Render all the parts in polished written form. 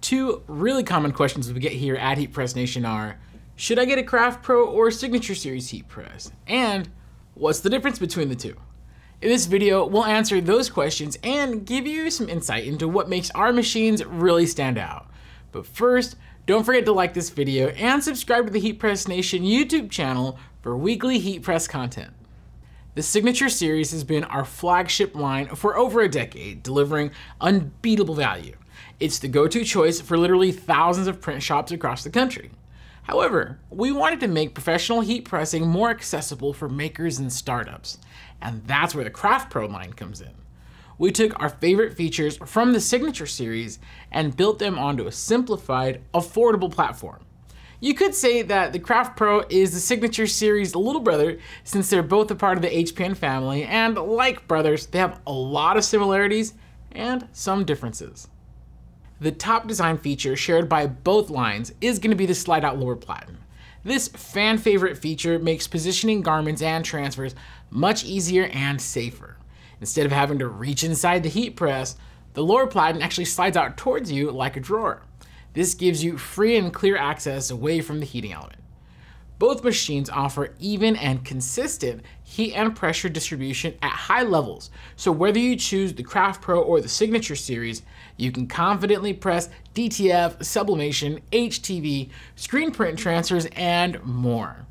Two really common questions we get here at Heat Press Nation are, should I get a CraftPro or Signature Series heat press? And what's the difference between the two? In this video, we'll answer those questions and give you some insight into what makes our machines really stand out. But first, don't forget to like this video and subscribe to the Heat Press Nation YouTube channel for weekly heat press content. The Signature Series has been our flagship line for over a decade, delivering unbeatable value. It's the go-to choice for literally thousands of print shops across the country. However, we wanted to make professional heat pressing more accessible for makers and startups, and that's where the CraftPro line comes in. We took our favorite features from the Signature Series and built them onto a simplified, affordable platform. You could say that the CraftPro is the Signature Series' little brother, since they're both a part of the HPN family, and like brothers, they have a lot of similarities and some differences. The top design feature shared by both lines is going to be the slide-out lower platen. This fan-favorite feature makes positioning garments and transfers much easier and safer. Instead of having to reach inside the heat press, the lower platen actually slides out towards you like a drawer. This gives you free and clear access away from the heating element. Both machines offer even and consistent heat and pressure distribution at high levels, so whether you choose the CraftPro or the Signature Series, you can confidently press DTF, sublimation, HTV, screen print transfers, and more.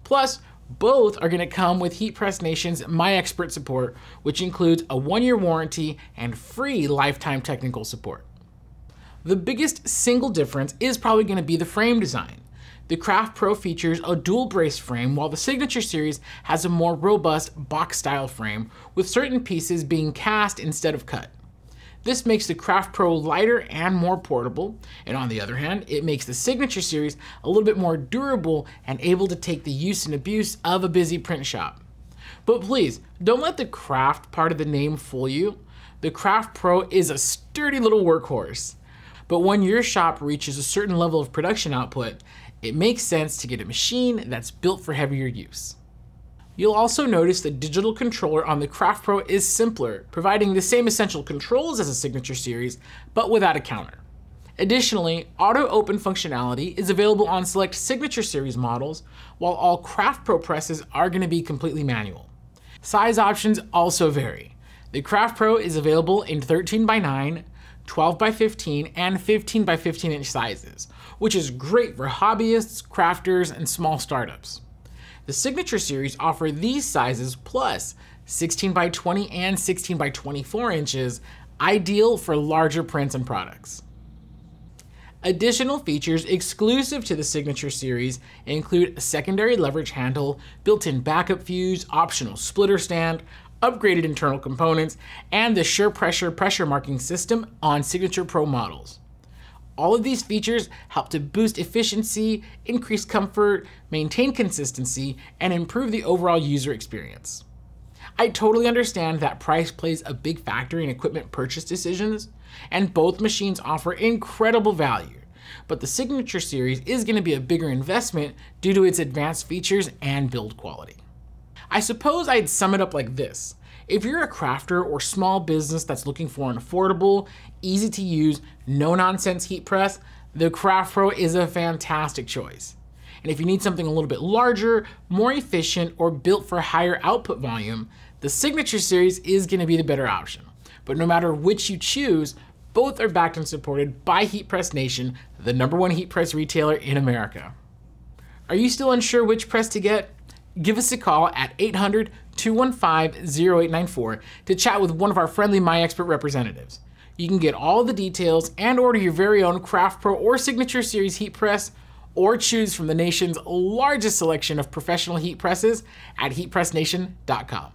Plus, both are going to come with Heat Press Nation's MyExpert Support, which includes a 1-year warranty and free lifetime technical support. The biggest single difference is probably going to be the frame design. The CraftPro features a dual brace frame, while the Signature Series has a more robust box-style frame, with certain pieces being cast instead of cut. This makes the CraftPro lighter and more portable, and on the other hand, it makes the Signature Series a little bit more durable and able to take the use and abuse of a busy print shop. But please, don't let the craft part of the name fool you. The CraftPro is a sturdy little workhorse. But when your shop reaches a certain level of production output, it makes sense to get a machine that's built for heavier use. You'll also notice the digital controller on the CraftPro is simpler, providing the same essential controls as a Signature Series, but without a counter. Additionally, auto open functionality is available on select Signature Series models, while all CraftPro presses are going to be completely manual. Size options also vary. The CraftPro is available in 13x9, 12x15, and 15x15 inch sizes, which is great for hobbyists, crafters, and small startups. The Signature Series offer these sizes plus 16x20 and 16x24 inches, ideal for larger prints and products. Additional features exclusive to the Signature Series include a secondary leverage handle, built-in backup fuse, optional splitter stand, upgraded internal components, and the SurePressure pressure marking system on Signature Pro models. All of these features help to boost efficiency, increase comfort, maintain consistency, and improve the overall user experience. I totally understand that price plays a big factor in equipment purchase decisions, and both machines offer incredible value, but the Signature Series is going to be a bigger investment due to its advanced features and build quality. I suppose I'd sum it up like this. If you're a crafter or small business that's looking for an affordable, easy to use, no-nonsense heat press, the CraftPro is a fantastic choice. And if you need something a little bit larger, more efficient, or built for higher output volume, the Signature Series is going to be the better option. But no matter which you choose, both are backed and supported by Heat Press Nation, the #1 heat press retailer in America. Are you still unsure which press to get? Give us a call at 800-215-0894 to chat with one of our friendly MyExpert representatives. You can get all the details and order your very own CraftPro or Signature Series heat press, or choose from the nation's largest selection of professional heat presses at heatpressnation.com.